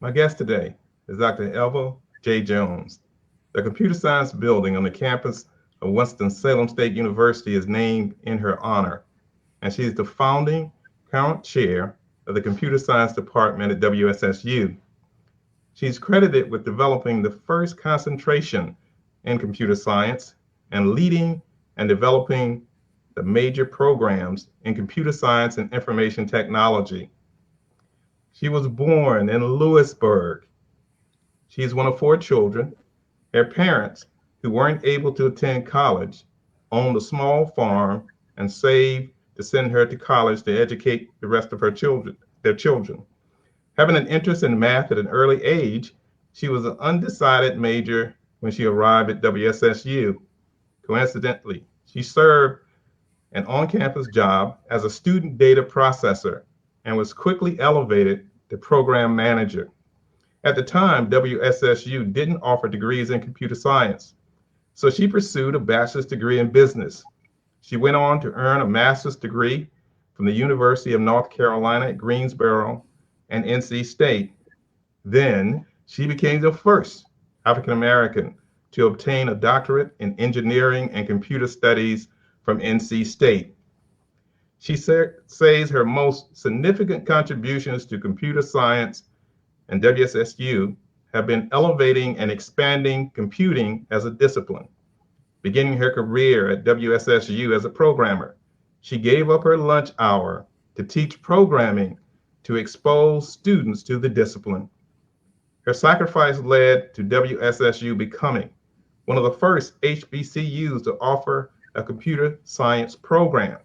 My guest today is Dr. Elva J. Jones. The computer science building on the campus of Winston-Salem State University is named in her honor, and she is the founding current chair of the computer science department at WSSU. She's credited with developing the first concentration in computer science and leading and developing the major programs in computer science and information technology. She was born in Lewisburg. She is one of four children. Her parents, who weren't able to attend college, owned a small farm and saved to send her to college to educate the rest of their children. Having an interest in math at an early age, she was an undecided major when she arrived at WSSU. Coincidentally, she served an on-campus job as a student data processor and was quickly elevated to program manager. At the time, WSSU didn't offer degrees in computer science, so she pursued a bachelor's degree in business. She went on to earn a master's degree from the University of North Carolina at Greensboro and NC State. Then she became the first African American to obtain a doctorate in engineering and computer studies from NC State. She says her most significant contributions to computer science and WSSU have been elevating and expanding computing as a discipline. Beginning her career at WSSU as a programmer, she gave up her lunch hour to teach programming to expose students to the discipline. Her sacrifice led to WSSU becoming one of the first HBCUs to offer a computer science program.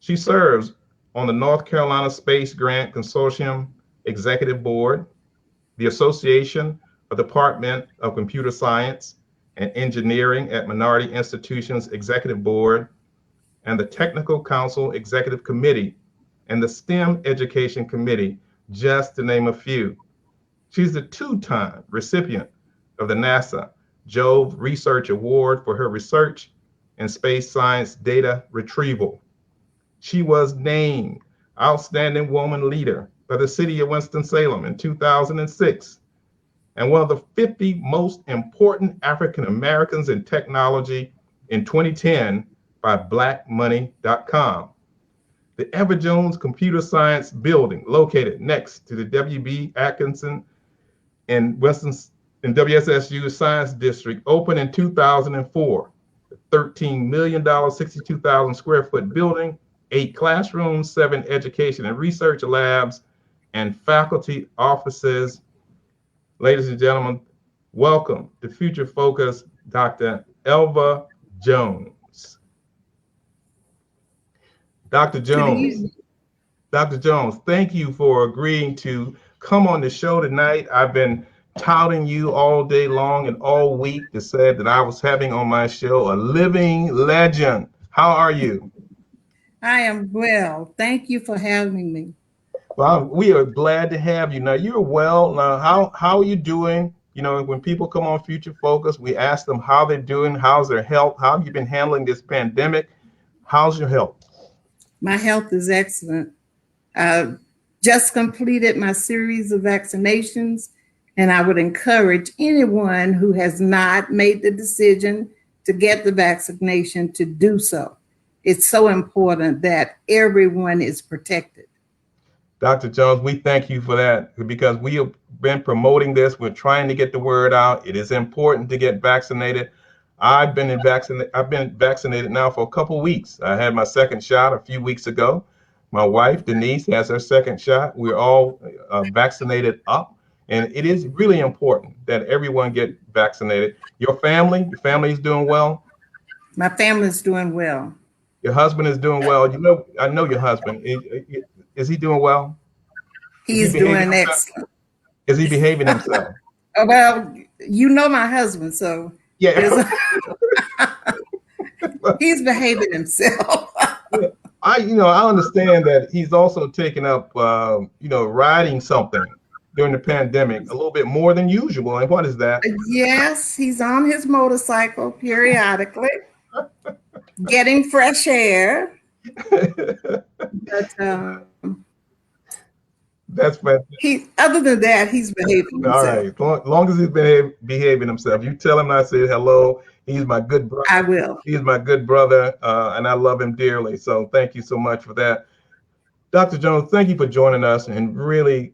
She serves on the North Carolina Space Grant Consortium Executive Board, the Association of Department of Computer Science and Engineering at Minority Institutions Executive Board, and the Technical Council Executive Committee, and the STEM Education Committee, just to name a few. She's the two-time recipient of the NASA Jove Research Award for her research in space science data retrieval. She was named Outstanding Woman Leader by the City of Winston-Salem in 2006, and one of the 50 most important African Americans in technology in 2010 by blackmoney.com. The Elva Jones Computer Science Building, located next to the W.B. Atkinson in WSSU Science District, opened in 2004. The $13 million, 62,000 square foot building, 8 classrooms, 7 education and research labs, and faculty offices. Ladies and gentlemen, welcome to Future Focus, Dr. Elva Jones. Dr. Jones, thank you for agreeing to come on the show tonight. I've been touting you all day long and all week to say that I was having on my show a living legend. How are you? I am well. Thank you for having me. Well, we are glad to have you. Now, you're well. Now, how are you doing? You know, when people come on Future Focus, we ask them how they're doing, how's their health, how have you been handling this pandemic? How's your health? My health is excellent. I just completed my series of vaccinations, and I would encourage anyone who has not made the decision to get the vaccination to do so. It's so important that everyone is protected. Dr. Jones, we thank you for that because we have been promoting this. We're trying to get the word out. It is important to get vaccinated. I've been vaccinated now for a couple of weeks. I had my second shot a few weeks ago. My wife, Denise, has her second shot. We're all vaccinated up. And it is really important that everyone get vaccinated. Your family is doing well? My family is doing well. Your husband is doing well. You know, I know your husband. Is he doing well? He's doing excellent. Is he behaving himself? Well, you know my husband, so yeah. He's behaving himself. I understand that he's also taken up, riding something during the pandemic a little bit more than usual. And what is that? Yes, he's on his motorcycle periodically, getting fresh air. But That's fantastic. Other than that, he's behaving All himself. right. Long as he's behaving himself, you tell him I said hello. He's my good brother. I will. He's my good brother, and I love him dearly. So thank you so much for that. Dr. Jones, thank you for joining us. And really,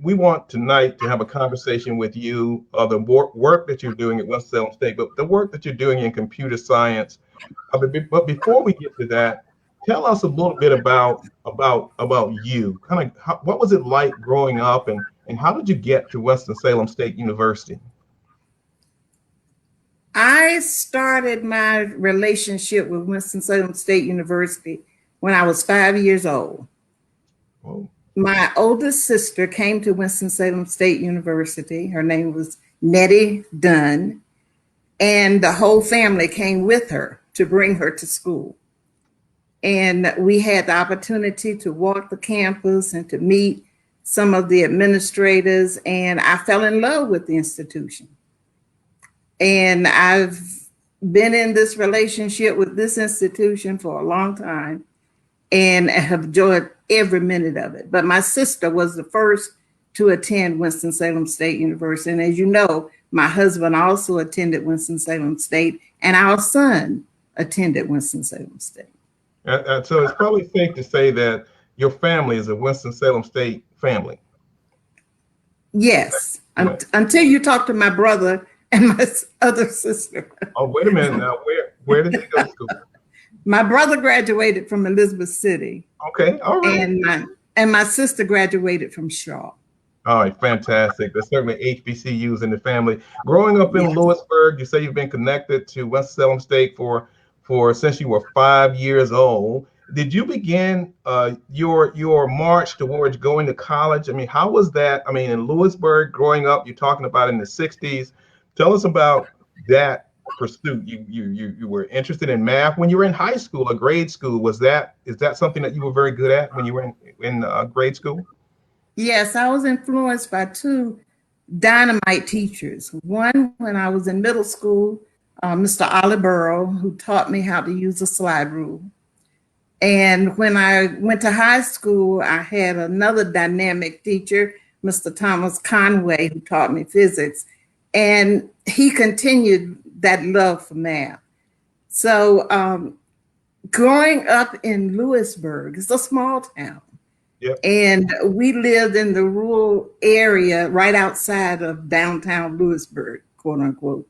we want tonight to have a conversation with you of the work that you're doing at Winston-Salem State, but the work that you're doing in computer science. But before we get to that, tell us a little bit about you. Kind of what was it like growing up, and how did you get to Winston-Salem State University? I started my relationship with Winston-Salem State University when I was 5 years old. Oh. My oldest sister came to Winston-Salem State University. Her name was Nettie Dunn, and the whole family came with her to bring her to school. And we had the opportunity to walk the campus and to meet some of the administrators, and I fell in love with the institution. And I've been in this relationship with this institution for a long time and have enjoyed every minute of it. But my sister was the first to attend Winston-Salem State University. And as you know, my husband also attended Winston-Salem State, and our son attended Winston-Salem State. So it's probably safe to say that your family is a Winston-Salem State family. Yes, until you talk to my brother and my other sister. Oh, wait a minute now. Where did they go to school? My brother graduated from Elizabeth City. Okay, all right. And my sister graduated from Shaw. All right, fantastic. There's certainly HBCUs in the family. Growing up in Lewisburg, you say you've been connected to Winston-Salem State for since you were 5 years old. Did you begin your march towards going to college? I mean, how was that? I mean, in Lewisburg, growing up, you're talking about in the 60s. Tell us about that pursuit. You were interested in math when you were in high school or grade school. Is that something that you were very good at when you were in grade school? Yes, I was influenced by two dynamite teachers. One, when I was in middle school, Mr. Ollie Burrow, who taught me how to use a slide rule. And when I went to high school, I had another dynamic teacher, Mr. Thomas Conway, who taught me physics. And he continued that love for math. So growing up in Lewisburg, it's a small town. Yep. And we lived in the rural area right outside of downtown Lewisburg, quote unquote.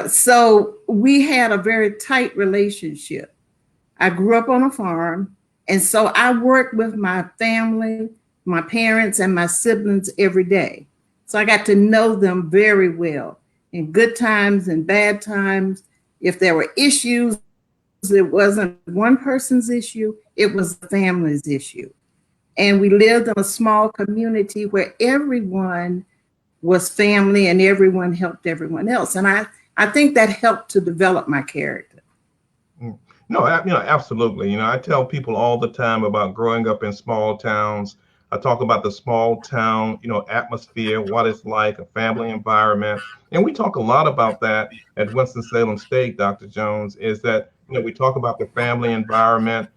So we had a very tight relationship. I grew up on a farm, and so I worked with my family, my parents, and my siblings every day. So I got to know them very well in good times and bad times. If there were issues, it wasn't one person's issue, it was the family's issue. And we lived in a small community where everyone was family and everyone helped everyone else. And I think that helped to develop my character. No, absolutely. I tell people all the time about growing up in small towns. I talk about the small town, atmosphere, what it's like, a family environment. And we talk a lot about that at Winston-Salem State, Dr. Jones, is that, we talk about the family environment.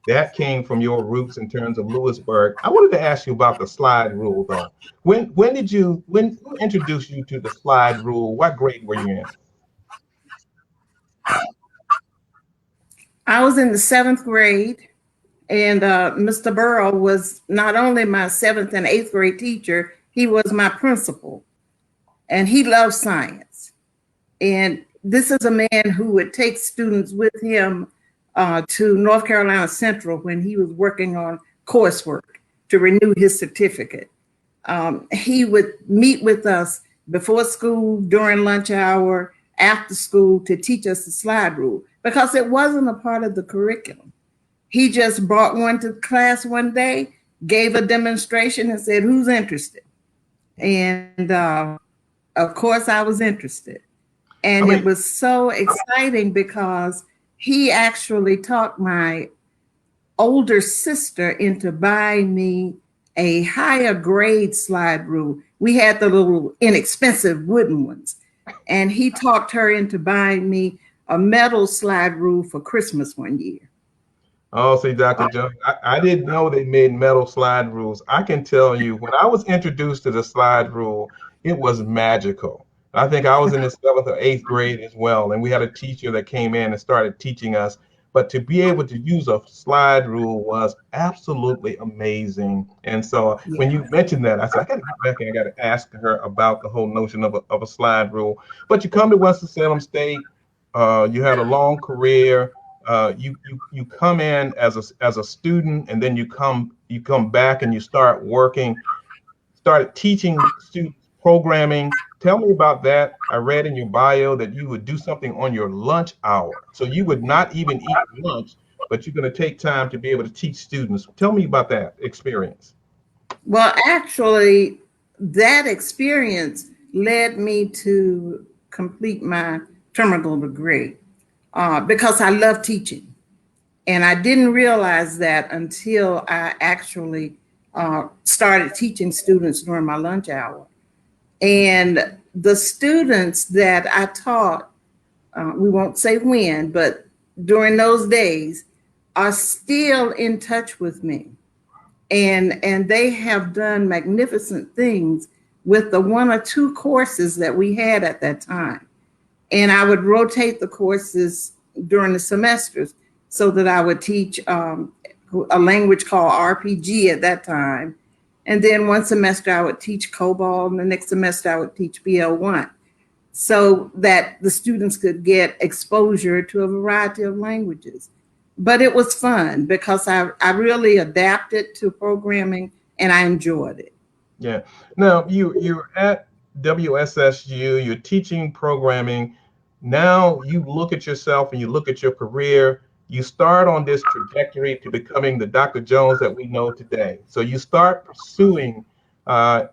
That came from your roots in terms of Lewisburg. I wanted to ask you about the slide rule, though. When who introduced you to the slide rule? What grade were you in? I was in the 7th grade, and Mr. Burrow was not only my 7th and 8th grade teacher, he was my principal, and he loved science. And this is a man who would take students with him to North Carolina Central when he was working on coursework to renew his certificate. He would meet with us before school, during lunch hour, after school to teach us the slide rule because it wasn't a part of the curriculum. He just brought one to class one day, gave a demonstration and said, who's interested? And of course I was interested. And it was so exciting because he actually talked my older sister into buying me a higher grade slide rule. We had the little inexpensive wooden ones. And he talked her into buying me a metal slide rule for Christmas one year. Oh, see, Dr. Jones, I didn't know they made metal slide rules. I can tell you, when I was introduced to the slide rule, it was magical. I think I was in the seventh or eighth grade as well, and we had a teacher that came in and started teaching us. But to be able to use a slide rule was absolutely amazing. And so when you Yeah. mentioned that, I said, I got to get back and I got to ask her about the whole notion of a slide rule. But you come to Winston-Salem State, you had a long career. You come in as a student, and then you come back and you start working, started teaching students programming. Tell me about that. I read in your bio that you would do something on your lunch hour, so you would not even eat lunch, but you're going to take time to be able to teach students. Tell me about that experience. Well, actually, that experience led me to complete my terminal degree because I love teaching. And I didn't realize that until I actually started teaching students during my lunch hour. And the students that I taught, we won't say when, but during those days, are still in touch with me. And they have done magnificent things with the one or two courses that we had at that time. And I would rotate the courses during the semesters so that I would teach a language called RPG at that time. And then one semester I would teach COBOL, and the next semester I would teach BL1 so that the students could get exposure to a variety of languages. But it was fun because I really adapted to programming and I enjoyed it. Yeah. Now you're at WSSU, you're teaching programming. Now you look at yourself and you look at your career. You start on this trajectory to becoming the Dr. Jones that we know today. So you start pursuing uh,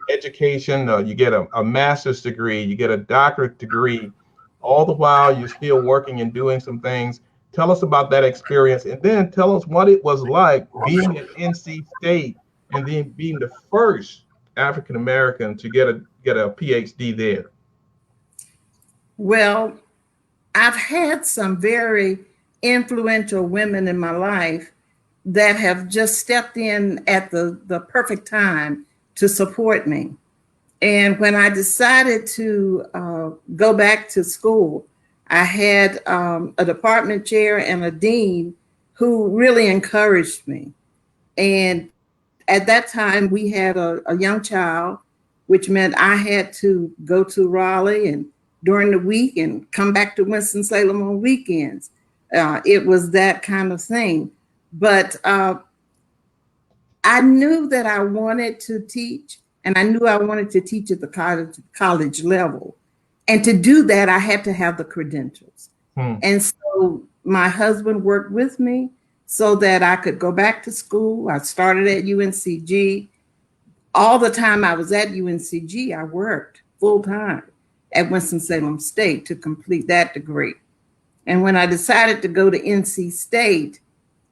education. You get a master's degree, you get a doctorate degree. All the while you're still working and doing some things. Tell us about that experience, and then tell us what it was like being at NC State and then being the first African American to get a PhD there. Well, I've had some very influential women in my life that have just stepped in at the perfect time to support me. And when I decided to go back to school, I had a department chair and a dean who really encouraged me. And at that time, we had a young child, which meant I had to go to Raleigh and during the week and come back to Winston-Salem on weekends. It was that kind of thing. But I knew that I wanted to teach, and I knew I wanted to teach at the college level. And to do that, I had to have the credentials. Hmm. And so my husband worked with me so that I could go back to school. I started at UNCG. All the time I was at UNCG, I worked full time at Winston-Salem State to complete that degree. And when I decided to go to NC State,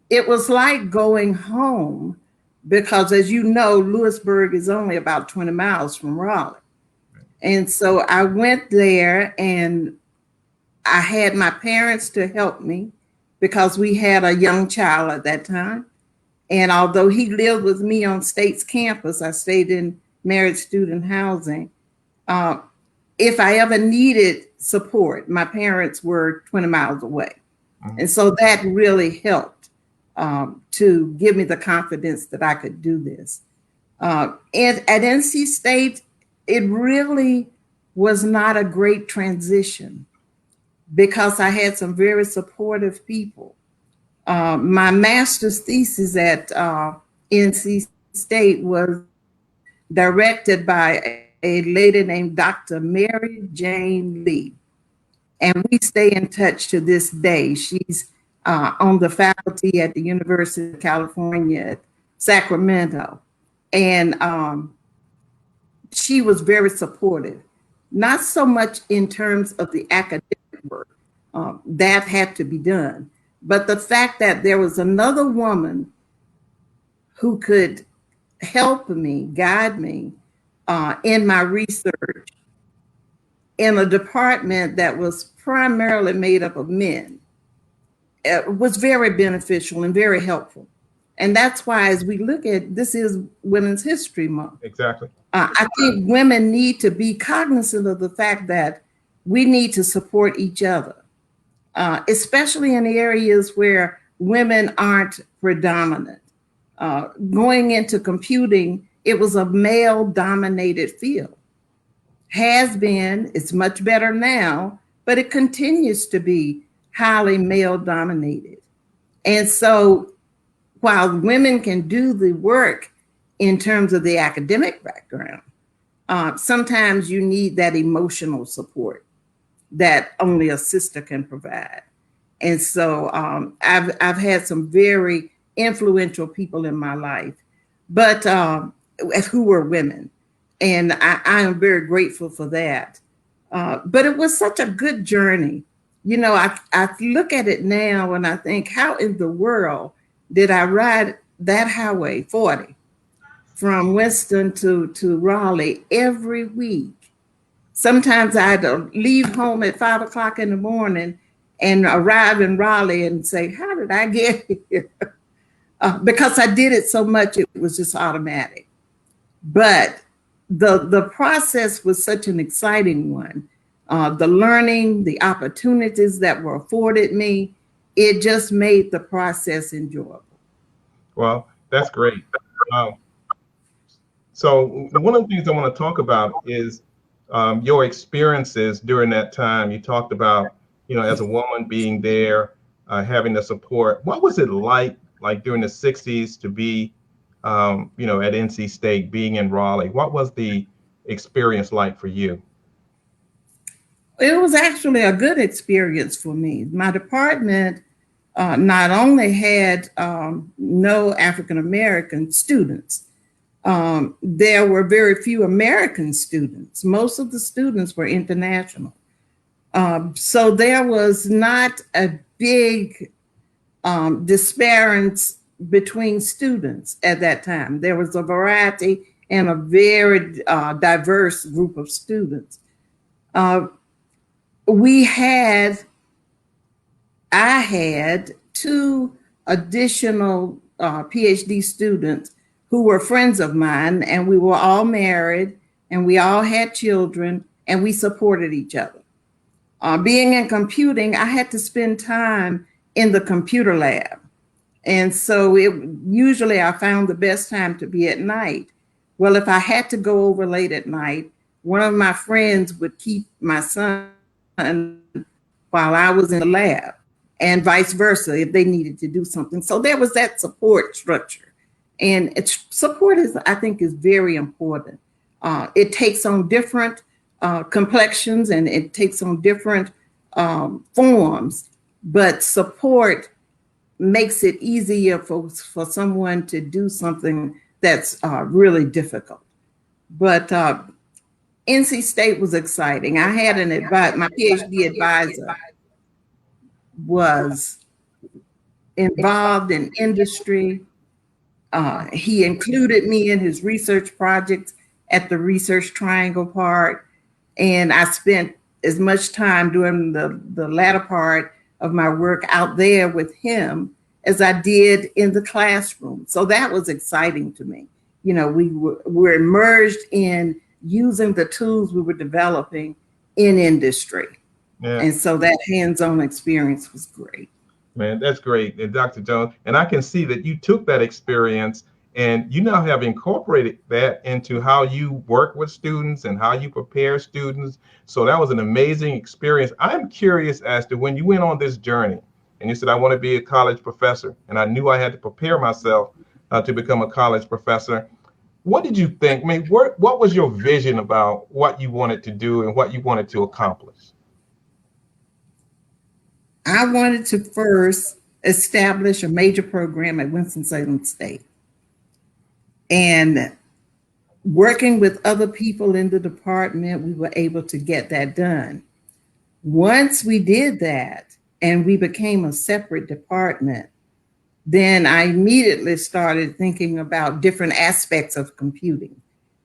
it was like going home because, as you know, Lewisburg is only about 20 miles from Raleigh. And so I went there and I had my parents to help me because we had a young child at that time. And although he lived with me on State's campus, I stayed in married student housing. Uh, if I ever needed support, my parents were 20 miles away. Hmm. And so that really helped to give me the confidence that I could do this. And at NC State, it really was not a great transition because I had some very supportive people. My master's thesis at NC State was directed by a lady named Dr. Mary Jane Lee. And we stay in touch to this day. She's on the faculty at the University of California at Sacramento. And she was very supportive, not so much in terms of the academic work, that had to be done, but the fact that there was another woman who could help me, guide me in my research in a department that was primarily made up of men. was very beneficial and very helpful. And that's why, as we look at this, is Women's History Month. Exactly. I think women need to be cognizant of the fact that we need to support each other, especially in the areas where women aren't predominant. Going into computing, it was a male dominated field. Has been, it's much better now, but it continues to be highly male dominated. And so while women can do the work in terms of the academic background, sometimes you need that emotional support that only a sister can provide. And so I've had some very influential people in my life, but who were women. And I am very grateful for that. But it was such a good journey. You know, I look at it now and I think, how in the world did I ride that highway 40 from Winston to Raleigh every week? Sometimes I had to leave home at 5 o'clock in the morning and arrive in Raleigh and say, how did I get here? Because I did it so much, it was just automatic. But the process was such an exciting one. The learning, the opportunities that were afforded me, it just made the process enjoyable. Well, that's great. Um, so one of the things I want to talk about is your experiences during that time. You talked about, you know, as a woman being there, having the support. What was it like during the 60s to be, you know, at NC State, being in Raleigh? What was the experience like for you? It was actually a good experience for me. My department not only had no African American students, there were very few American students. Most of the students were international. So there was not a big disparity between students at that time. There was a variety and a very diverse group of students. We had, I had two additional PhD students who were friends of mine, and we were all married and we all had children and we supported each other. Being in computing, I had to spend time in the computer lab. And so usually I found the best time to be at night. Well, if I had to go over late at night, one of my friends would keep my son while I was in the lab, and vice versa if they needed to do something. So there was that support structure. And support is, I think, is very important. It takes on different complexions and it takes on different forms, but support makes it easier for someone to do something that's really difficult. But NC State was exciting. I had my PhD advisor was involved in industry. He included me in his research projects at the Research Triangle part. And I spent as much time during the latter part of my work out there with him as I did in the classroom. So that was exciting to me. You know, we were immersed in using the tools we were developing in industry. Yeah. And so that hands-on experience was great. Man, that's great. And Dr. Jones, and I can see that you took that experience and you now have incorporated that into how you work with students and how you prepare students. So that was an amazing experience. I'm curious as to when you went on this journey and you said, I want to be a college professor, and I knew I had to prepare myself to become a college professor. What did you think? I mean, what was your vision about what you wanted to do and what you wanted to accomplish? I wanted to first establish a major program at Winston-Salem State. And working with other people in the department, we were able to get that done. Once we did that and we became a separate department, then I immediately started thinking about different aspects of computing.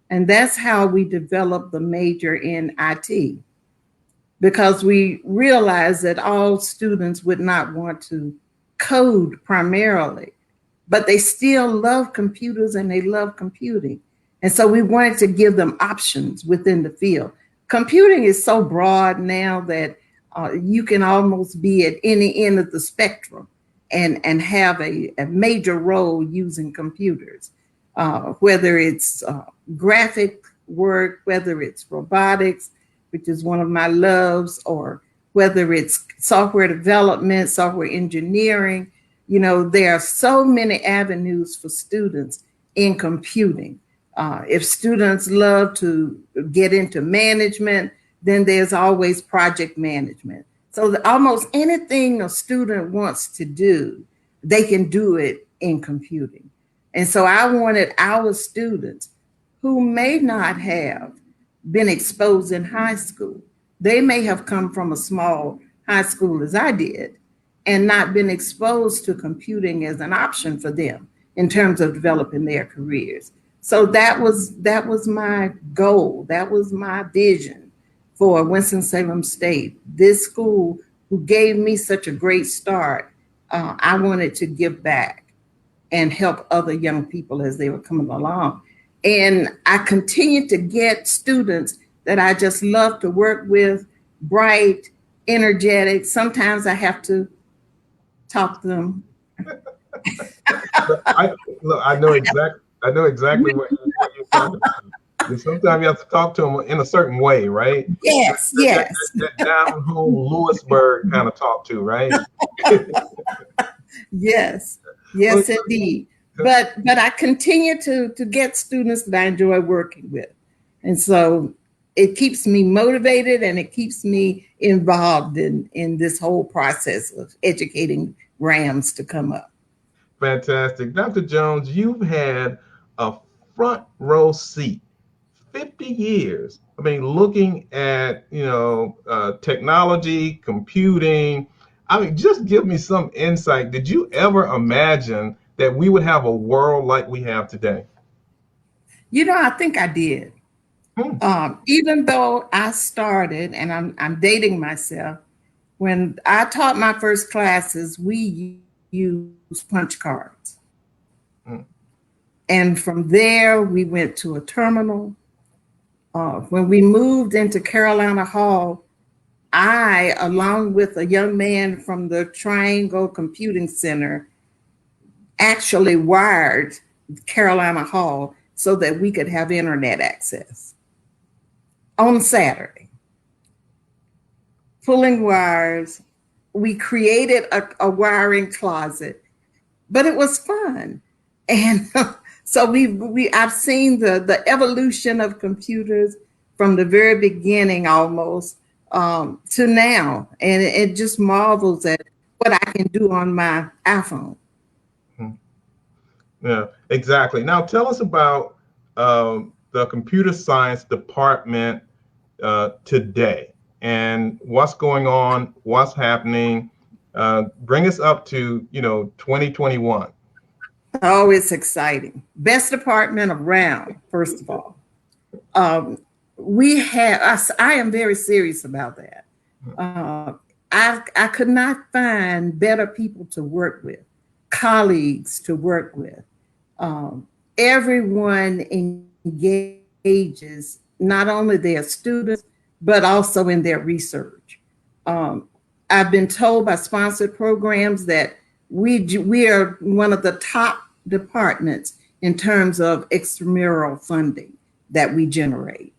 And that's how we developed the major in IT, because we realized that all students would not want to code primarily, but they still love computers and they love computing. And so we wanted to give them options within the field. Computing is so broad now that you can almost be at any end of the spectrum and have a major role using computers, whether it's graphic work, whether it's robotics, which is one of my loves, or whether it's software development, software engineering. You know, there are so many avenues for students in computing. If students love to get into management, then there's always project management. So almost anything a student wants to do, they can do it in computing. And so I wanted our students who may not have been exposed in high school, they may have come from a small high school as I did, and not been exposed to computing as an option for them in terms of developing their careers. So that was my goal. That was my vision for Winston-Salem State. This school who gave me such a great start, I wanted to give back and help other young people as they were coming along. And I continued to get students that I just love to work with, bright, energetic. Sometimes I have to talk to them. I know exactly what you're talking about. And sometimes you have to talk to them in a certain way, right? Yes, That, yes. that down home Lewisburg kind of talk to, right? Yes, yes, indeed. But I continue to get students that I enjoy working with. And so it keeps me motivated and it keeps me involved in this whole process of educating Rams to come up. Fantastic. Dr. Jones, you've had a front row seat, 50 years. I mean, looking at, technology, computing. I mean, just give me some insight. Did you ever imagine that we would have a world like we have today? You know, I think I did. Hmm. Even though I started, and I'm dating myself, when I taught my first classes, we used punch cards. Hmm. And from there, we went to a terminal. When we moved into Carolina Hall, I, along with a young man from the Triangle Computing Center, actually wired Carolina Hall so that we could have internet access on Saturday. Pulling wires, we created a wiring closet, but it was fun. And so I've seen the evolution of computers from the very beginning almost to now. And it just marvels at what I can do on my iPhone. Hmm. Yeah, exactly. Now tell us about the computer science department today and what's going on, what's happening. Bring us up to 2021. Oh, it's exciting. Best department around, first of all. Um, we have, I am very serious about that. I could not find better people to work with, colleagues to work with. Um, Everyone engages not only their students, but also in their research. Um, I've been told by sponsored programs that we are one of the top departments in terms of extramural funding that we generate.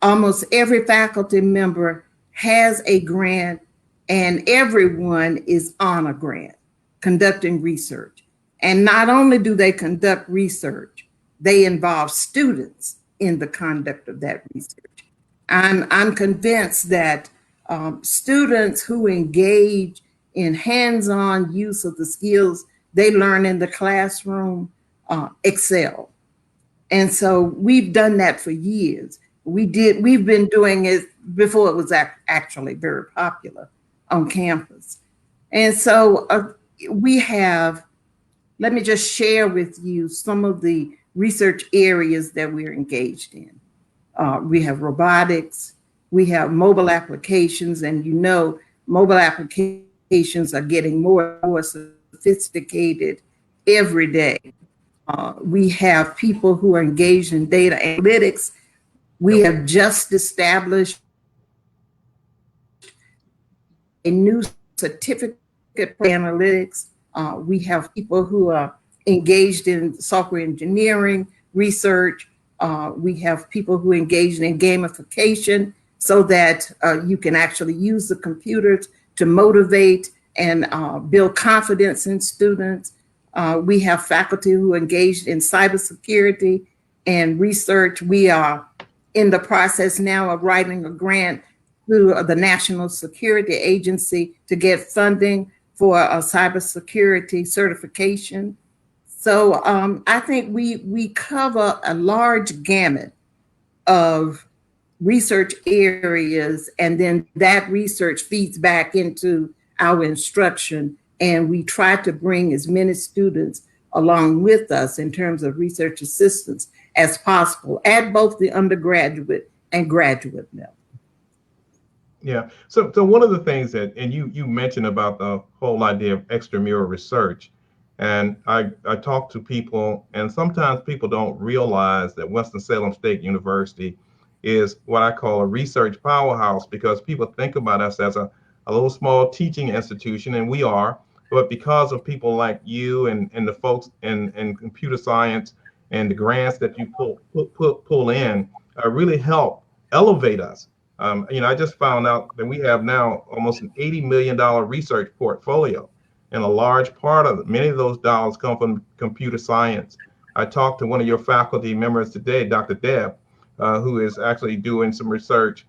Almost every faculty member has a grant, and everyone is on a grant conducting research. And not only do they conduct research, they involve students in the conduct of that research. I'm convinced that students who engage in hands-on use of the skills they learn in the classroom excel. And so we've done that for years. We've been doing it before it was actually very popular on campus. And so we have, let me just share with you some of the research areas that we're engaged in. We have robotics, we have mobile applications, and mobile applications applications are getting more and more sophisticated every day. We have people who are engaged in data analytics. We Yep. have just established a new certificate for analytics. We have people who are engaged in software engineering research. We have people who are engaged in gamification so that you can actually use the computers to motivate and build confidence in students. We have faculty who are engaged in cybersecurity and research. We are in the process now of writing a grant through the National Security Agency to get funding for a cybersecurity certification. So I think we cover a large gamut of research areas, and then that research feeds back into our instruction, and we try to bring as many students along with us in terms of research assistance as possible at both the undergraduate and graduate level. Yeah. So one of the things that, and you mentioned about the whole idea of extramural research, and I talk to people, and sometimes people don't realize that Winston-Salem State University is what I call a research powerhouse, because people think about us as a little small teaching institution, and we are, but because of people like you and the folks in computer science and the grants that you pull in, really help elevate us. I just found out that we have now almost an $80 million research portfolio, and a large part of it, many of those dollars come from computer science. I talked to one of your faculty members today, Dr. Deb, who is actually doing some research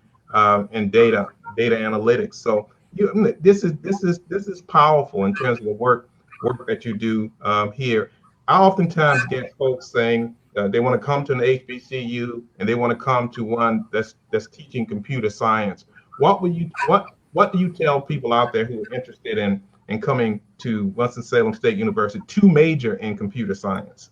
in data analytics. So this is powerful in terms of the work that you do here. I oftentimes get folks saying they want to come to an HBCU and they want to come to one that's teaching computer science. What do you tell people out there who are interested in coming to Winston-Salem State University to major in computer science?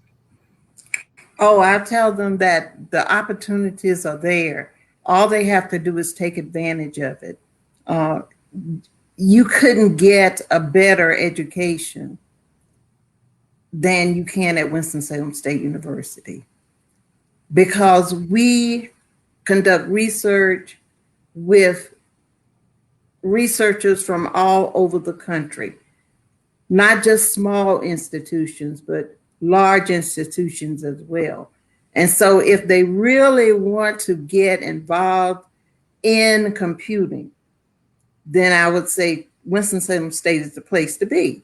Oh, I tell them that the opportunities are there. All they have to do is take advantage of it. Uh, you couldn't get a better education than you can at Winston-Salem State University, because we conduct research with researchers from all over the country, not just small institutions, but large institutions as well. And so if they really want to get involved in computing, then I would say Winston-Salem State is the place to be,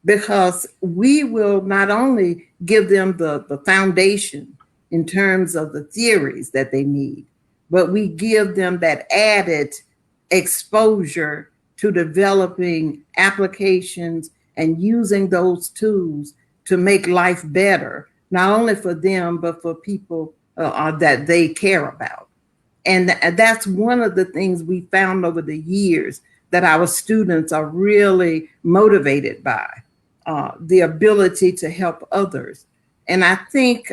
because we will not only give them the foundation in terms of the theories that they need, but we give them that added exposure to developing applications and using those tools to make life better, not only for them, but for people that they care about. And that's one of the things we found over the years that our students are really motivated by, the ability to help others. And I think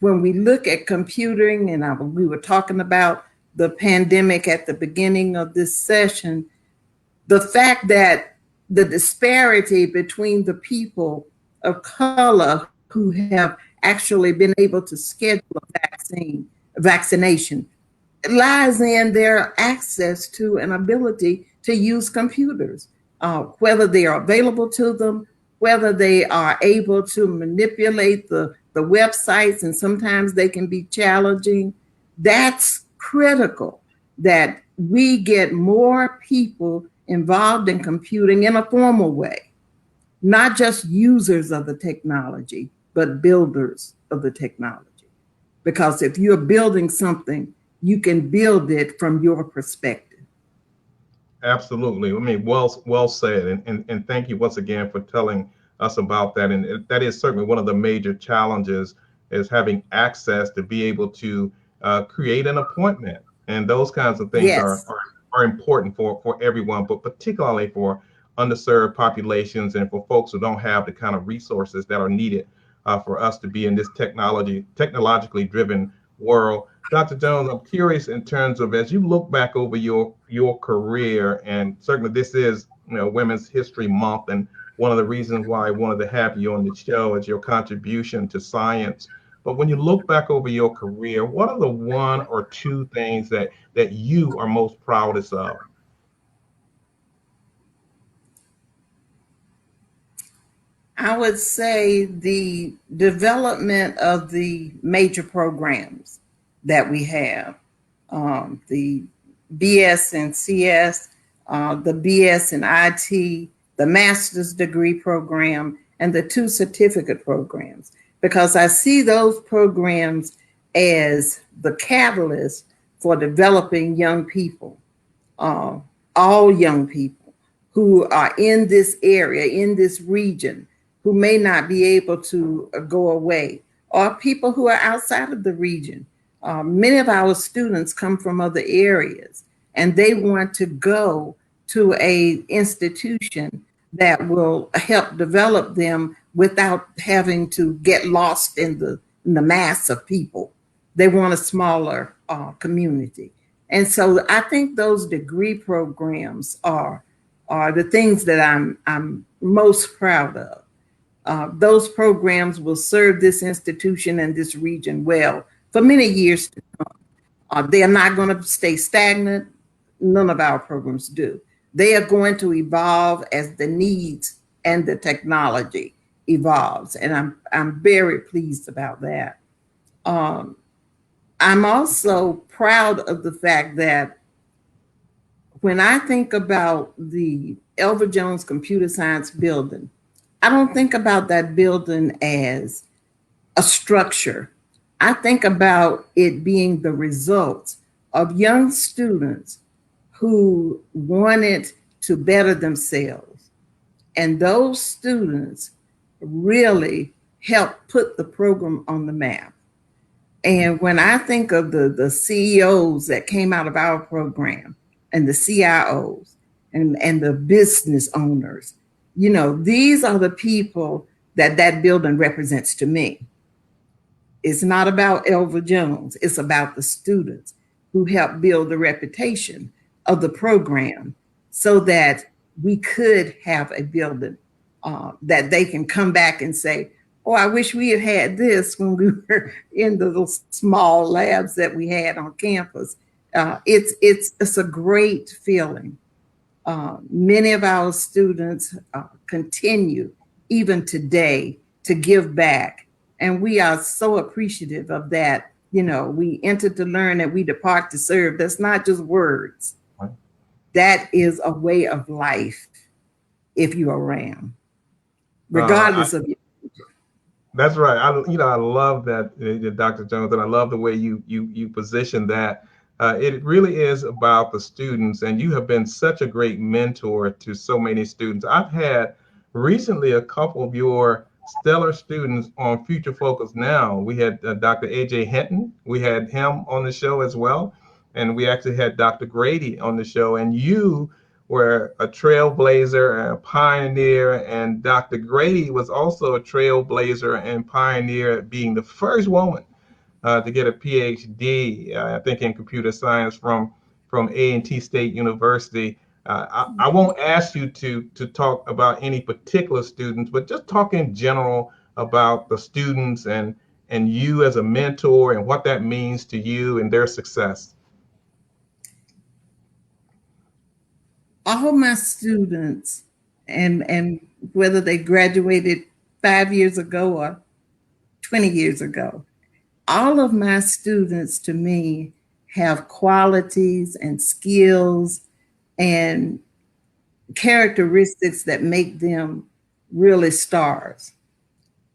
when we look at computing, and we were talking about the pandemic at the beginning of this session, the fact that the disparity between the people of color who have actually been able to schedule a vaccination lies in their access to an ability to use computers, whether they are available to them, whether they are able to manipulate the websites, and sometimes they can be challenging. That's critical, that we get more people involved in computing in a formal way, not just users of the technology, but builders of the technology. Because if you're building something, you can build it from your perspective. Absolutely. I mean, well said. And thank you once again for telling us about that. And that is certainly one of the major challenges, is having access to be able to create an appointment. And those kinds of things Yes. are important for everyone, but particularly for underserved populations and for folks who don't have the kind of resources that are needed for us to be in this technologically driven world. Dr. Jones, I'm curious in terms of as you look back over your career, and certainly this is Women's History Month, and one of the reasons why I wanted to have you on the show is your contribution to science. But when you look back over your career, what are the one or two things that you are most proudest of? I would say the development of the major programs that we have, the BS and CS, the BS in IT, the master's degree program, and the two certificate programs, because I see those programs as the catalyst for developing young people, uh, all young people who are in this area, in this region, who may not be able to go away, or people who are outside of the region. Many of our students come from other areas, and they want to go to a institution that will help develop them without having to get lost in the mass of people. They want a smaller community. And so I think those degree programs are the things that I'm most proud of. Those programs will serve this institution and this region well for many years to come. They are not going to stay stagnant. None of our programs do. They are going to evolve as the needs and the technology evolves, and I'm very pleased about that. Um, I'm also proud of the fact that when I think about the Elva Jones Computer Science building, I don't think about that building as a structure. I think about it being the result of young students who wanted to better themselves. And those students really helped put the program on the map. And when I think of the CEOs that came out of our program and the CIOs and the business owners, these are the people that that building represents to me. It's not about Elva Jones. It's about the students who helped build the reputation of the program so that we could have a building that they can come back and say, oh, I wish we had had this when we were in the little small labs that we had on campus. It's a great feeling. Many of our students continue even today to give back, and we are so appreciative of that. We enter to learn and we depart to serve. That's not just words. That is a way of life if you are around, regardless of your. That's right. I love that, Dr. Jones, and I love the way you position that. It really is about the students, and you have been such a great mentor to so many students. I've had recently a couple of your stellar students on Future Focus Now. We had Dr. AJ Hinton. We had him on the show as well, and we actually had Dr. Grady on the show. And you were a trailblazer, a pioneer, and Dr. Grady was also a trailblazer and pioneer, being the first woman to get a PhD, I think, in computer science from A&T State University. I won't ask you to talk about any particular students, but just talk in general about the students and you as a mentor and what that means to you and their success. All my students, and whether they graduated 5 years ago or 20 years ago, all of my students to me have qualities and skills and characteristics that make them really stars.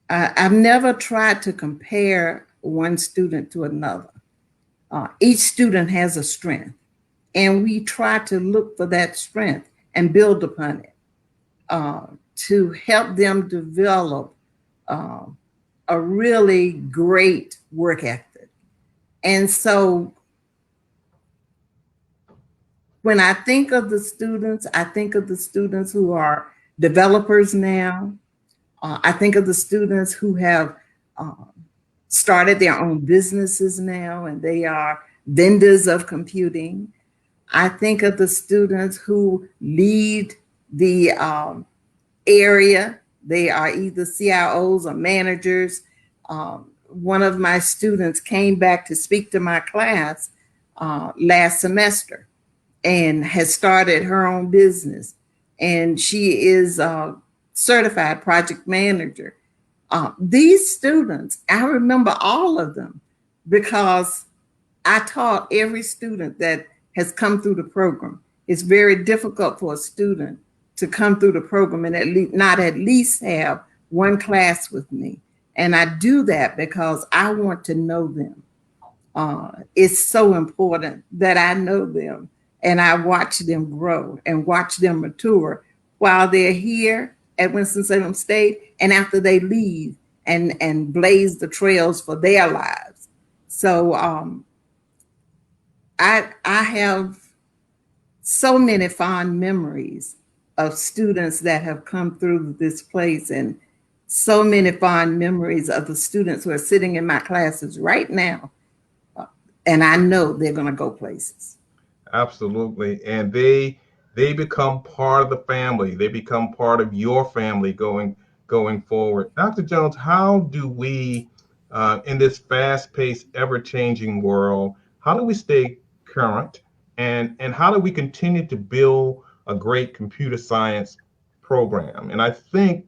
I've never tried to compare one student to another. Each student has a strength, and we try to look for that strength and build upon it to help them develop uh, a really great work ethic. And so when I think of the students, I think of the students who are developers now. I think of the students who have uh, started their own businesses now, and they are vendors of computing. I think of the students who lead the area. They are either CIOs or managers. One of my students came back to speak to my class last semester and has started her own business. And she is a certified project manager. These students, I remember all of them because I taught every student that has come through the program. It's very difficult for a student to come through the program and not at least have one class with me. And I do that because I want to know them. It's so important that I know them and I watch them grow and watch them mature while they're here at Winston-Salem State and after they leave and blaze the trails for their lives. So I have so many fond memories of students that have come through this place and so many fond memories of the students who are sitting in my classes right now. And I know they're going to go places. Absolutely. And they become part of the family. They become part of your family going forward. Dr. Jones, how do we in this fast-paced, ever-changing world, how do we stay current and how do we continue to build a great computer science program? And I think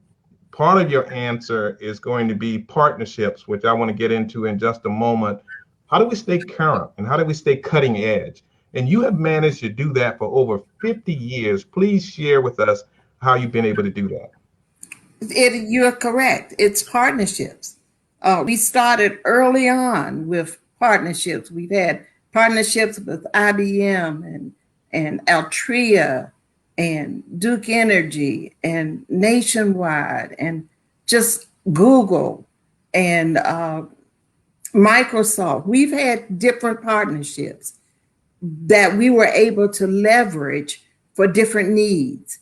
part of your answer is going to be partnerships, which I want to get into in just a moment. How do we stay current and how do we stay cutting edge? And you have managed to do that for over 50 years. Please share with us how you've been able to do that. You're correct. It's partnerships. We started early on with partnerships. We've had partnerships with IBM and Altria and Duke Energy and Nationwide and just Google and Microsoft. We've had different partnerships that we were able to leverage for different needs.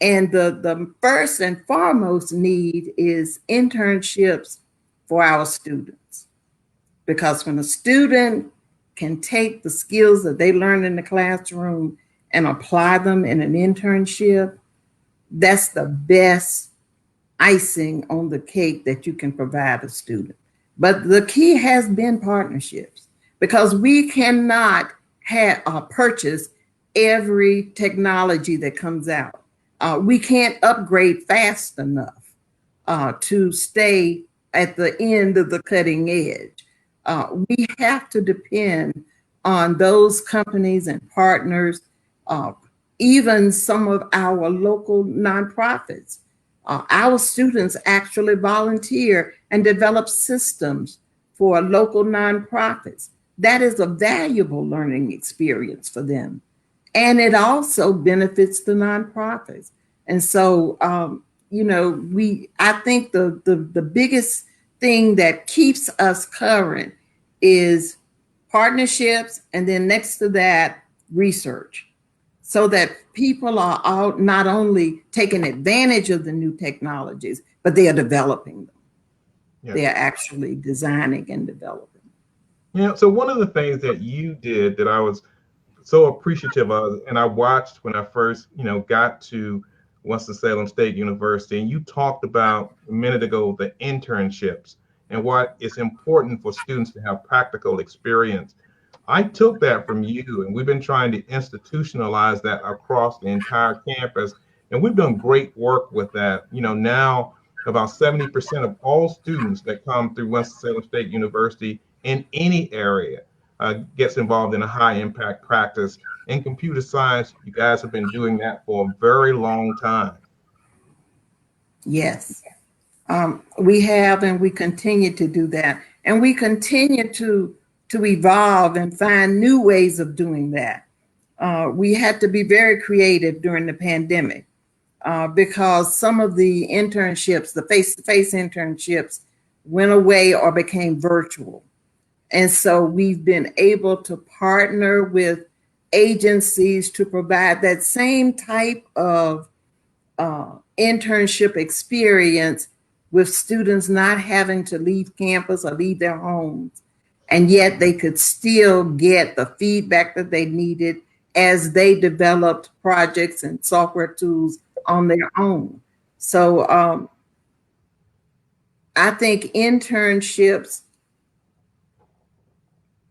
And the first and foremost need is internships for our students. Because when a student can take the skills that they learn in the classroom and apply them in an internship, that's the best icing on the cake that you can provide a student. But the key has been partnerships because we cannot purchase every technology that comes out. We can't upgrade fast enough to stay at the end of the cutting edge. We have to depend on those companies and partners, even some of our local nonprofits. Our students actually volunteer and develop systems for local nonprofits. That is a valuable learning experience for them. And it also benefits the nonprofits. And so, I think the biggest thing that keeps us current is partnerships. And then next to that, research so that people are out not only taking advantage of the new technologies, but they are developing them. Yeah. They are actually designing and developing. Yeah. So one of the things that you did that I was so appreciative of, and I watched when I first, got to Winston-Salem State University, and you talked about a minute ago the internships and what it's important for students to have practical experience. I took that from you, and we've been trying to institutionalize that across the entire campus, and we've done great work with that. Now about 70% of all students that come through Winston-Salem State University in any area gets involved in a high impact practice. In computer science, you guys have been doing that for a very long time. Yes, we have, and we continue to do that. And we continue to evolve and find new ways of doing that. We had to be very creative during the pandemic because some of the internships, the face-to-face internships, went away or became virtual. And so we've been able to partner with agencies to provide that same type of internship experience with students not having to leave campus or leave their homes, and yet they could still get the feedback that they needed as they developed projects and software tools on their own. So I think internships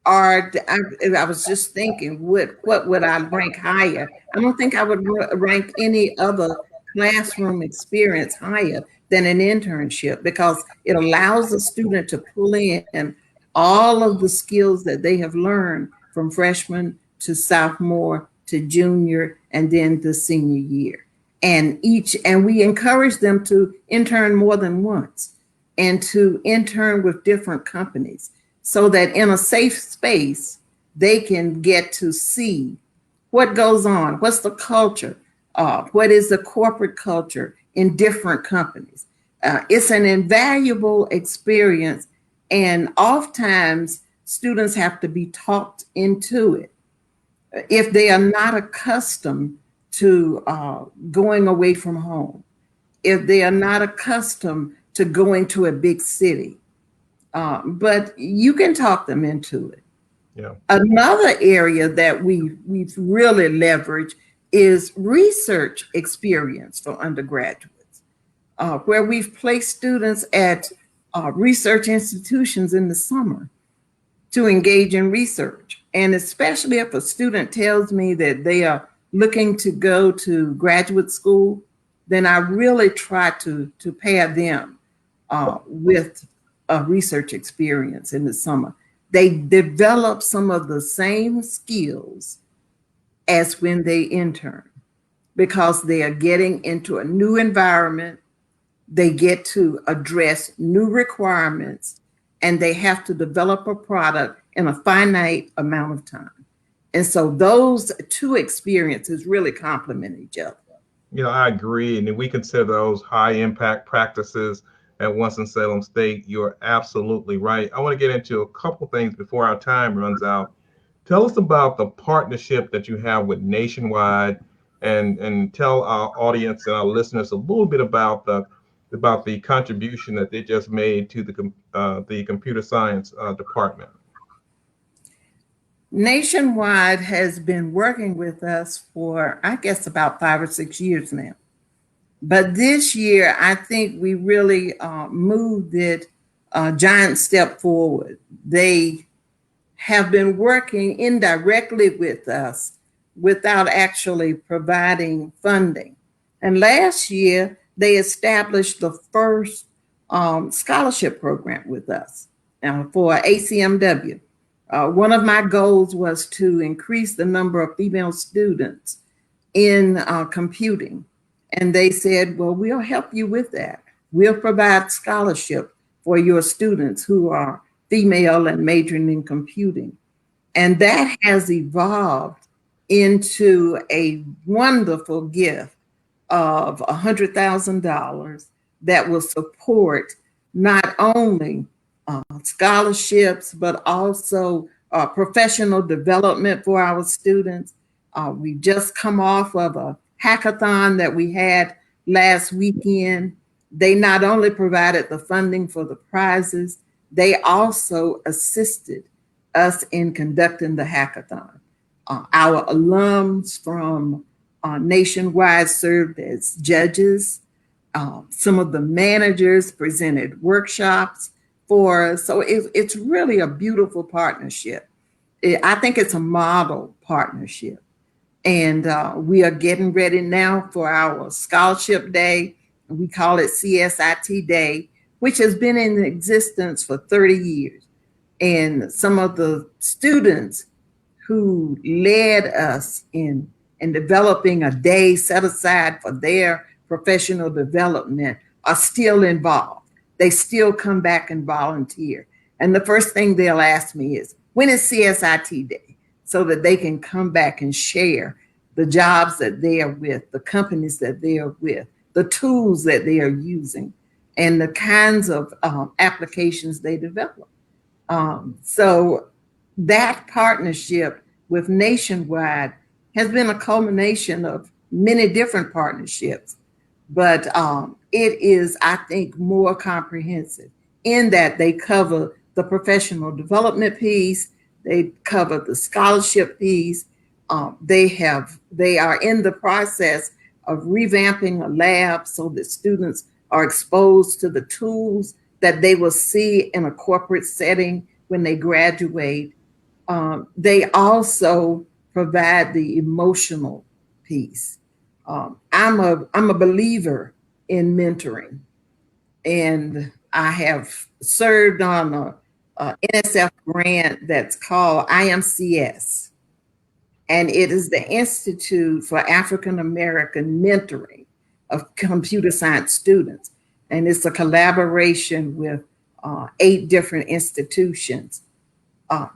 are, I was just thinking, what would I rank higher? I don't think I would rank any other classroom experience higher than an internship, because it allows a student to pull in all of the skills that they have learned from freshman to sophomore to junior and then the senior year. And we encourage them to intern more than once and to intern with different companies, so that in a safe space, they can get to see what goes on, what's the culture, what is the corporate culture in different companies. It's an invaluable experience, and oftentimes students have to be talked into it if they are not accustomed to going away from home, if they are not accustomed to going to a big city. But you can talk them into it. Yeah. Another area that we've really leveraged is research experience for undergraduates, where we've placed students at research institutions in the summer to engage in research. And especially if a student tells me that they are looking to go to graduate school, then I really try to pair them with a research experience in the summer. They develop some of the same skills as when they intern, because they are getting into a new environment. They get to address new requirements, and they have to develop a product in a finite amount of time. And so those two experiences really complement each other. I agree. And we consider those high impact practices at Winston-Salem State. You're absolutely right. I want to get into a couple things before our time runs out. Tell us about the partnership that you have with Nationwide, and tell our audience and our listeners a little bit about the contribution that they just made to the computer science department. Nationwide has been working with us for, I guess, about 5 or 6 years now. But this year, I think we really moved it a giant step forward. They have been working indirectly with us without actually providing funding. And last year, they established the first scholarship program with us for ACMW. One of my goals was to increase the number of female students in computing. And they said, well, we'll help you with that. We'll provide scholarship for your students who are female and majoring in computing. And that has evolved into a wonderful gift of $100,000 that will support not only scholarships, but also professional development for our students. We just come off of a hackathon that we had last weekend. They not only provided the funding for the prizes, they also assisted us in conducting the hackathon. Our alums from Nationwide served as judges. Some of the managers presented workshops for us. So it's really a beautiful partnership. I think it's a model partnership. And we are getting ready now for our scholarship day. We call it CSIT Day, which has been in existence for 30 years. And some of the students who led us in developing a day set aside for their professional development are still involved. They still come back and volunteer. And the first thing they'll ask me is, when is CSIT Day? So that they can come back and share the jobs that they are with, the companies that they are with, the tools that they are using, and the kinds of applications they develop. So that partnership with Nationwide has been a culmination of many different partnerships. but it is, I think, more comprehensive in that they cover the professional development piece, they cover the scholarship piece. They are in the process of revamping a lab so that students are exposed to the tools that they will see in a corporate setting when they graduate. They also provide the emotional piece. I'm a believer in mentoring, and I have served on a NSF grant that's called IMCS, and it is the Institute for African American Mentoring of Computer Science Students, and it's a collaboration with 8 different institutions.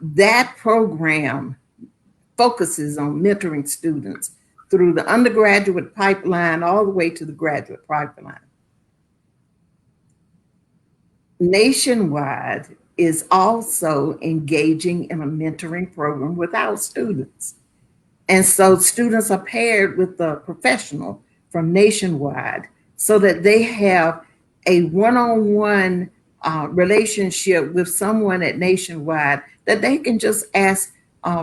That program focuses on mentoring students through the undergraduate pipeline all the way to the graduate pipeline. Nationwide is also engaging in a mentoring program with our students. And so students are paired with the professional from Nationwide so that they have a one-on-one relationship with someone at Nationwide that they can just ask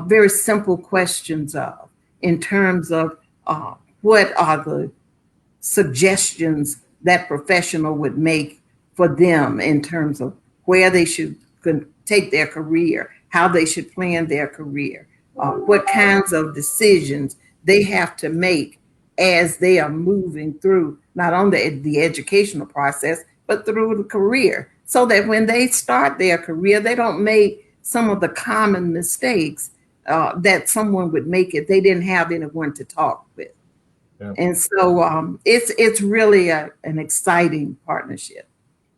very simple questions of in terms of what are the suggestions that professional would make for them in terms of where they should take their career, how they should plan their career, what kinds of decisions they have to make as they are moving through not only the educational process, but through the career, so that when they start their career, they don't make some of the common mistakes that someone would make if they didn't have anyone to talk with. Yeah. And so it's really an exciting partnership.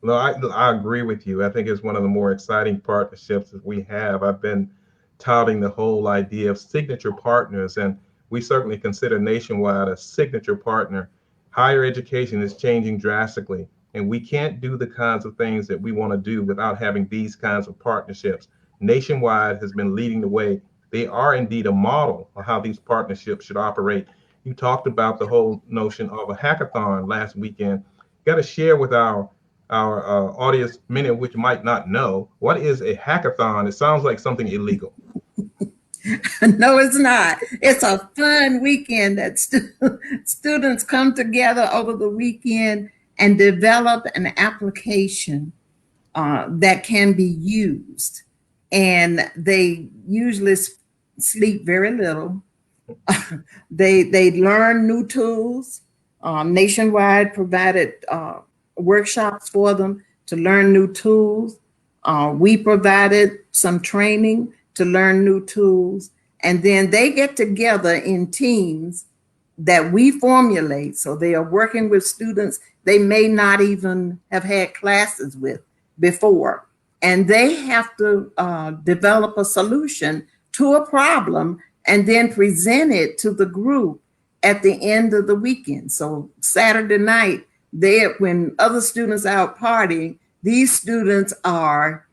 No, I agree with you. I think it's one of the more exciting partnerships that we have. I've been touting the whole idea of signature partners, and we certainly consider Nationwide a signature partner. Higher education is changing drastically, and we can't do the kinds of things that we want to do without having these kinds of partnerships. Nationwide has been leading the way. They are indeed a model of how these partnerships should operate. You talked about the whole notion of a hackathon last weekend. Got to share with our audience, many of which might not know, what is a hackathon? It sounds like something illegal. No, it's not. It's a fun weekend that students come together over the weekend and develop an application that can be used. And they usually sleep very little. They learn new tools. Nationwide provided workshops for them to learn new tools. We provided some training to learn new tools. And then they get together in teams that we formulate. So they are working with students they may not even have had classes with before. And they have to develop a solution to a problem and then present it to the group at the end of the weekend. So Saturday night, when other students are out partying, these students are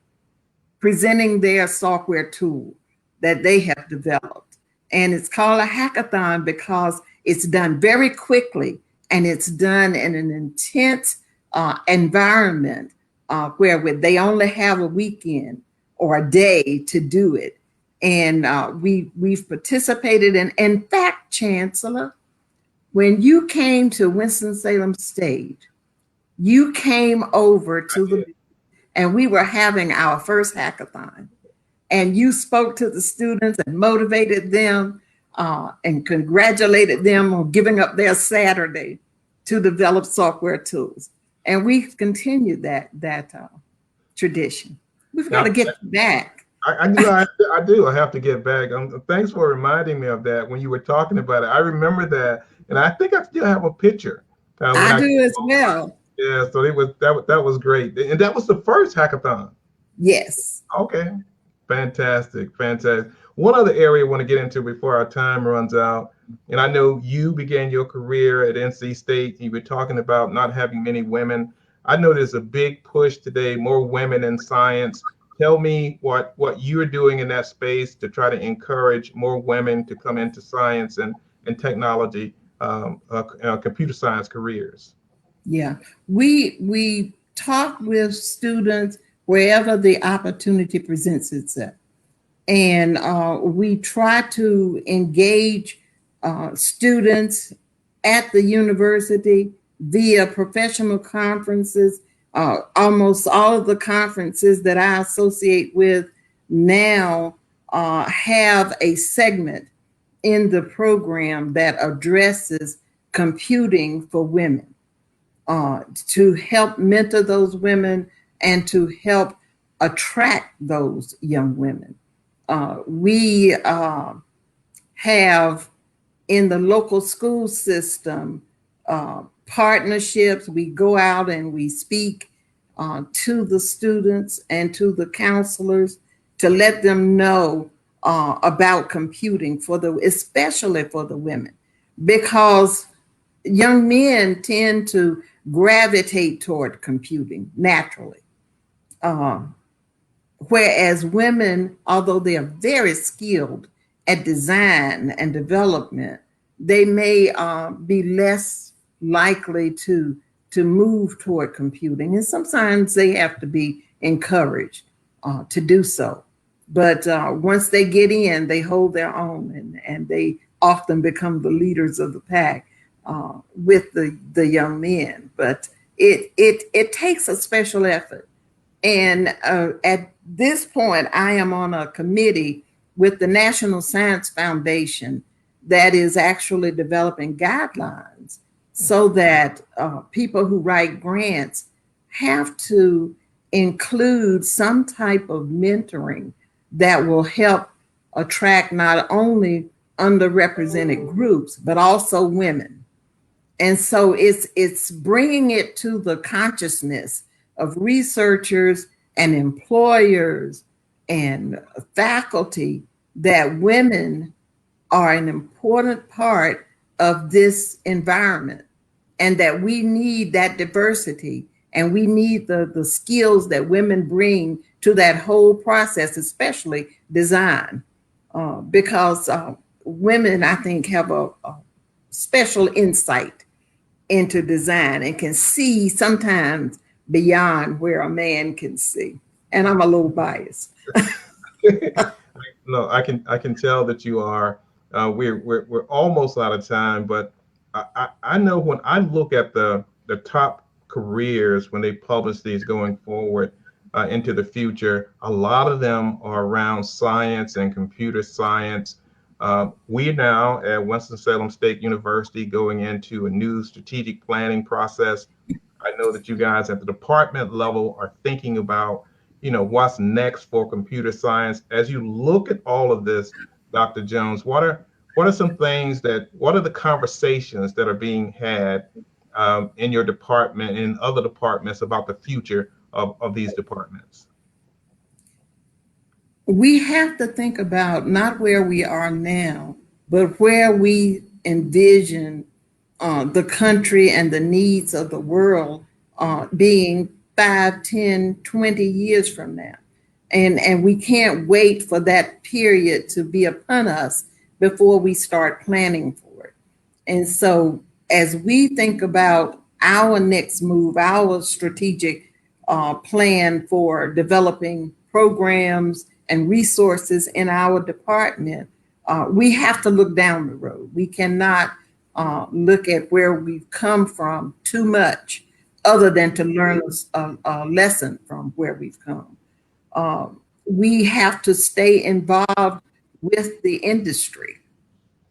presenting their software tool that they have developed. And it's called a hackathon because it's done very quickly and it's done in an intense environment where they only have a weekend or a day to do it. And we've participated in fact, Chancellor, when you came to Winston-Salem State, you came over to and we were having our first hackathon. And you spoke to the students and motivated them and congratulated them on giving up their Saturday to develop software tools. And we've continued that tradition. We've got to get back. I do. I do. I have to get back. Thanks for reminding me of that when you were talking about it. I remember that, and I think I still have a picture. I do as well. Yeah. So that was great, and that was the first hackathon. Yes. Okay. Fantastic. Fantastic. One other area I want to get into before our time runs out, and I know you began your career at NC State. You were talking about not having many women. I know there's a big push today, more women in science. Tell me what you're doing in that space to try to encourage more women to come into science and technology, computer science careers. Yeah, we talk with students wherever the opportunity presents itself, and we try to engage students at the university via professional conferences. Almost all of the conferences that I associate with now have a segment in the program that addresses computing for women, to help mentor those women and to help attract those young women. We have in the local school system partnerships. We go out and we speak to the students and to the counselors to let them know about computing for the, especially for the women, because young men tend to gravitate toward computing naturally. Uh, Whereas women, although they are very skilled at design and development, they may be less likely to move toward computing, and sometimes they have to be encouraged to do so. But once they get in, they hold their own, and they often become the leaders of the pack with the young men. But it takes a special effort, and at this point, I am on a committee with the National Science Foundation that is actually developing guidelines so that people who write grants have to include some type of mentoring that will help attract not only underrepresented groups, but also women. And so it's bringing it to the consciousness of researchers and employers and faculty that women are an important part of this environment, and that we need that diversity, and we need the skills that women bring to that whole process, especially design, because women, I think, have a special insight into design and can see sometimes beyond where a man can see. And I'm a little biased. No, I can tell that you are. We're almost out of time, but I know when I look at the top careers when they publish these going forward into the future, a lot of them are around science and computer science. We now at Winston-Salem State University going into a new strategic planning process. I know that you guys at the department level are thinking about, what's next for computer science. As you look at all of this, Dr. Jones, what are some things what are the conversations that are being had in your department and in other departments about the future of these departments? We have to think about not where we are now, but where we envision the country and the needs of the world being 5, 10, 20 years from now. And we can't wait for that period to be upon us before we start planning for it. And so, as we think about our next move, our strategic plan for developing programs and resources in our department, we have to look down the road. We cannot look at where we've come from too much, other than to learn a lesson from where we've come. We have to stay involved with the industry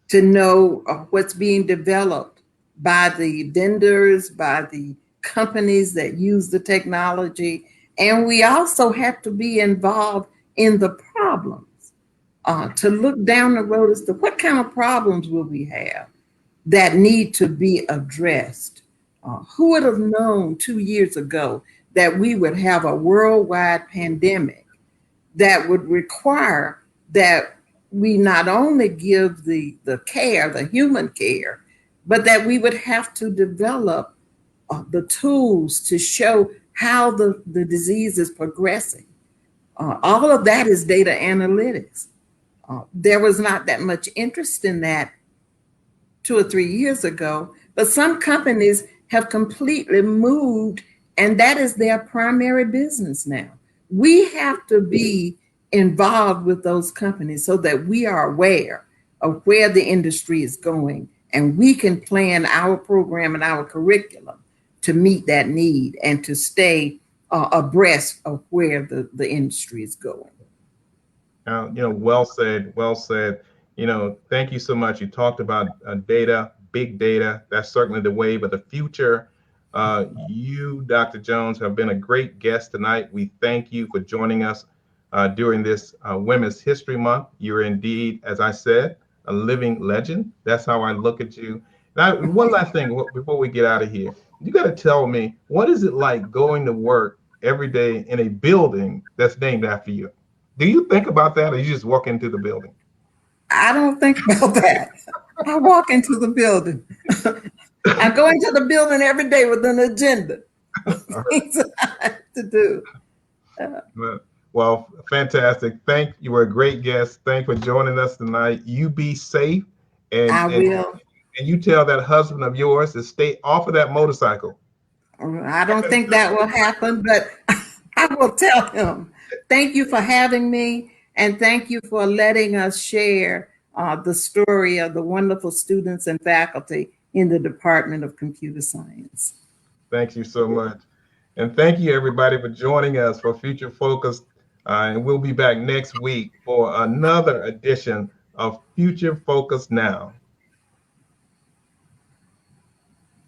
to know what's being developed by the vendors, by the companies that use the technology. And we also have to be involved in the problems, to look down the road as to what kind of problems will we have that need to be addressed. Who would have known 2 years ago that we would have a worldwide pandemic that would require that we not only give the care, the human care, but that we would have to develop the tools to show how the disease is progressing. All of that is data analytics. There was not that much interest in that 2 or 3 years ago, but some companies have completely moved, and that is their primary business now. We have to be involved with those companies so that we are aware of where the industry is going, and we can plan our program and our curriculum to meet that need and to stay abreast of where the industry is going. Well said, well said. Thank you so much. You talked about data, big data. That's certainly the wave of the future. You, Dr. Jones, have been a great guest tonight. We thank you for joining us during this Women's History Month. You're indeed, as I said, a living legend. That's how I look at you. Now, one last thing before we get out of here. You got to tell me, what is it like going to work every day in a building that's named after you? Do you think about that, or you just walk into the building? I don't think about that. I walk into the building. I go into the building every day with an agenda of things that I have to do. Well, fantastic. You were a great guest. Thank you for joining us tonight. You be safe, I and will. and you tell that husband of yours to stay off of that motorcycle. I don't think that will happen, but I will tell him. Thank you for having me, and thank you for letting us share the story of the wonderful students and faculty in the Department of Computer Science. Thank you so much. And thank you, everybody, for joining us for Future Focus. And we'll be back next week for another edition of Future Focus Now.